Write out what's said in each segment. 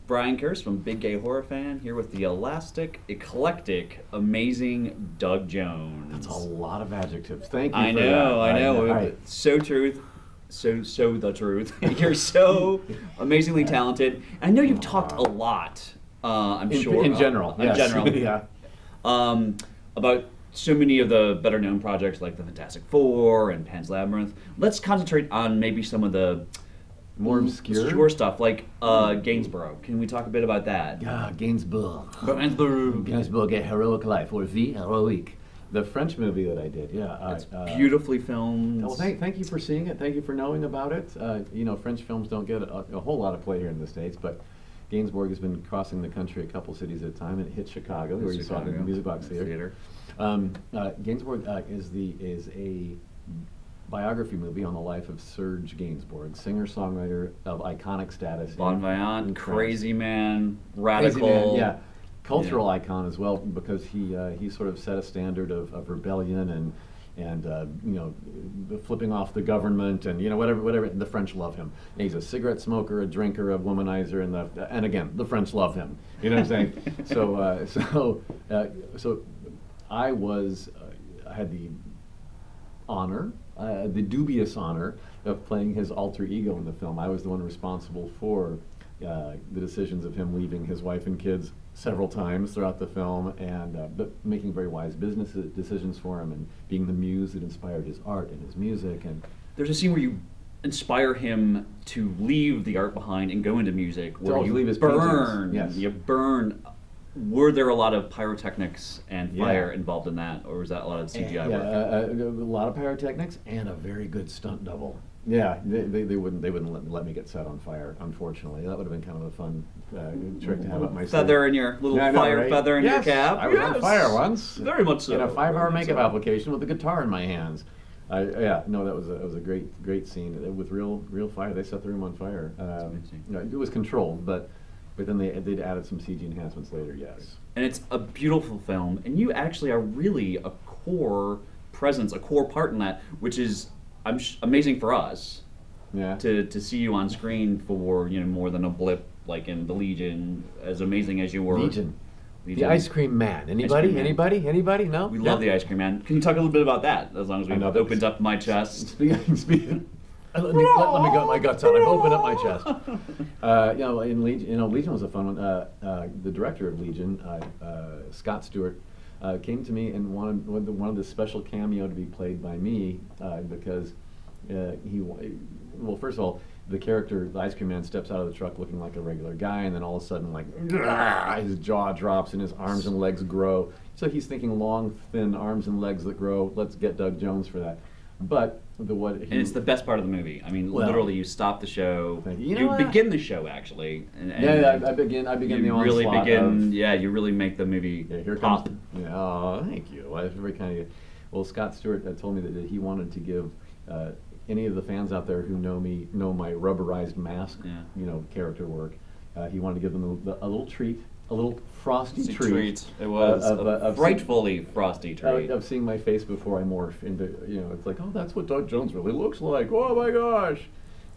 Brian Kerst from Big Gay Horror Fan here with the elastic, eclectic, amazing Doug Jones. That's a lot of adjectives. Thank you I for know, that. I know. Right. So truth. So the truth. You're so amazingly talented. I know you've talked a lot, I'm sure. In general. In yes. general. Yeah. About so many of the better known projects like the Fantastic Four and Pan's Labyrinth. Let's concentrate on maybe some of the More obscure stuff, like Gainsbourg. Can we talk a bit about that? Yeah, Gainsbourg. Gainsbourg. Gainsbourg, a heroic life, or vie heroique. The French movie that I did, yeah. It's beautifully filmed. Well, thank you for seeing it. Thank you for knowing about it. You know, French films don't get a whole lot of play here in the States, but Gainsbourg has been crossing the country a couple cities at a time, and it hit Chicago, where you saw it in the Music Box Theater. Gainsbourg is a biography movie on the life of Serge Gainsbourg, singer-songwriter of iconic status. Bon vivant, crazy man, radical. Crazy man, yeah. Cultural icon as well, because he sort of set a standard of rebellion and you know, flipping off the government, and you know, whatever. The French love him. And he's a cigarette smoker, a drinker, a womanizer, and again, the French love him. You know what I'm saying? So I had the honor, the dubious honor of playing his alter ego in the film. I was the one responsible for the decisions of him leaving his wife and kids several times throughout the film, and but making very wise business decisions for him, and being the muse that inspired his art and his music. And there's a scene where you inspire him to leave the art behind and go into music, where you leave his burn. paintings. Yes. You burn. Were there a lot of pyrotechnics and fire involved in that, or was that a lot of CGI work? A lot of pyrotechnics and a very good stunt double. Yeah, they wouldn't let me get set on fire, unfortunately. That would have been kind of a fun trick to have up my sleeve. Feather in your little feather in your cap. I was on fire once. Very much so. In a 5-hour makeup application with a guitar in my hands. That was a great scene with real fire. They set the room on fire. It was controlled, but then they'd added some CG enhancements later. Yes. And it's a beautiful film, and you actually are really a core presence, a core part in that, which is amazing for us. Yeah. To see you on screen for more than a blip, like in The Legion, as amazing as you were. Legion. The Ice Cream Man. Anybody? Anybody? No. We love the Ice Cream Man. Can you talk a little bit about that? As long as we opened up my chest. Speaking. Let me get my guts out. I've opened up my chest. In Legion, Legion was a fun one. The director of Legion, Scott Stewart, came to me and wanted this special cameo to be played by me because first of all, the character, the Ice Cream Man, steps out of the truck looking like a regular guy, and then all of a sudden, like, his jaw drops and his arms and legs grow. So he's thinking long, thin arms and legs that grow. Let's get Doug Jones for that. But and it's the best part of the movie. I mean, literally, you stop the show. You begin the show actually. I begin the onslaught. Really begin. You really make the movie pop. Oh, thank you. That's very kind of you. Well, Scott Stewart told me that he wanted to give any of the fans out there who know my rubberized mask, character work. He wanted to give them a little treat. A little frosty treat. It was a frightfully frosty treat. Of seeing my face before I morph into, it's like, oh, that's what Doug Jones really looks like. Oh my gosh!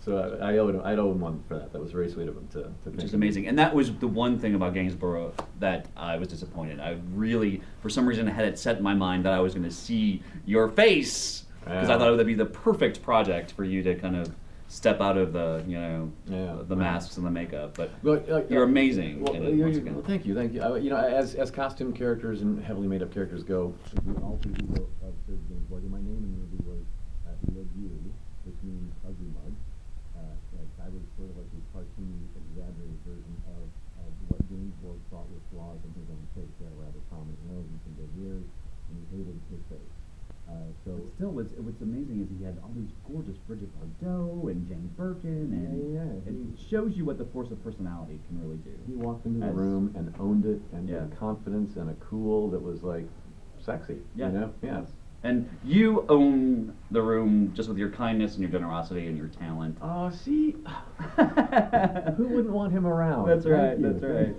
So I owe him one for that. That was very sweet of him to think. Which is amazing. And that was the one thing about Gainsbourg that I was disappointed. I really, for some reason, had it set in my mind that I was going to see your face, because I thought it would be the perfect project for you to kind of step out of the the masks and the makeup, but you're amazing. Well, thank you. As costume characters and heavily made up characters go, all three people of Serge Gainsbourg. My name in the movie was Le Dieu, which means ugly mug. I was sort of like the cartoony, exaggerated version of what Gainsbourg thought were flaws in his own face. He had a rather prominent nose and some big ears, and he hated his face. But still, what's amazing is he had all these gorgeous Bridget Bardot and Jane Birkin, and it shows you what the force of personality can really do. He walked into the room and owned it, and with confidence and a cool that was like sexy. Yeah. And you own the room just with your kindness and your generosity and your talent. Oh, see? Who wouldn't want him around? That's right.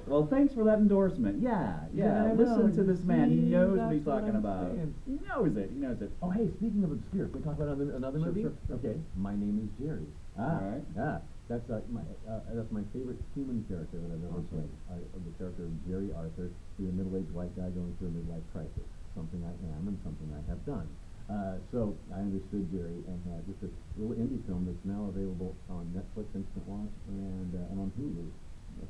Well, thanks for that endorsement. Yeah. Listen to this man. He knows what he's talking about. He knows it. Oh, hey, speaking of obscure, can we talk about another movie? Sure. Okay. My Name is Jerry. All right. Yeah. That's my favorite human character that I've ever played. The character of Jerry Arthur, who's a middle-aged white guy going through a midlife crisis. Something I am and something I have done. So I understood Jerry and had just a little indie film that's now available on Netflix Instant Watch and on Hulu.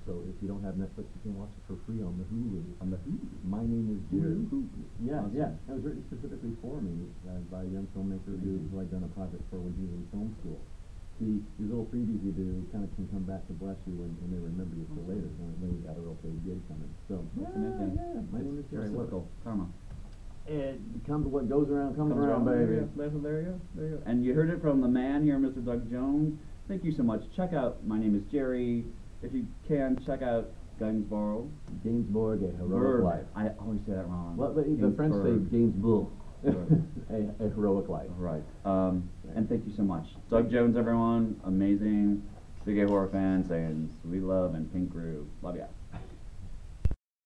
So if you don't have Netflix, you can watch it for free on the Hulu. On the Hulu. My name is Jerry. Hulu. Yeah, Awesome. yeah. It was written specifically for me by a young filmmaker who I'd done a project for when he was in film school. See, these little previews you do kind of can come back to bless you when they remember you for later when you got a real paid gig coming. So yeah. My name is Jerry. Reciprocal karma. It comes what goes around comes around, baby. There you go. And you heard it from the man here, Mr. Doug Jones. Thank you so much. Check out My Name is Jerry. If you can, check out Gainsbourg. Gainsbourg, a heroic life. I always say that wrong. Well, but the French say Gainsbourg. a heroic life. Right. And thank you so much. Doug Jones, everyone. Amazing. Big A horror fan saying sweet love and pink groove. Love ya.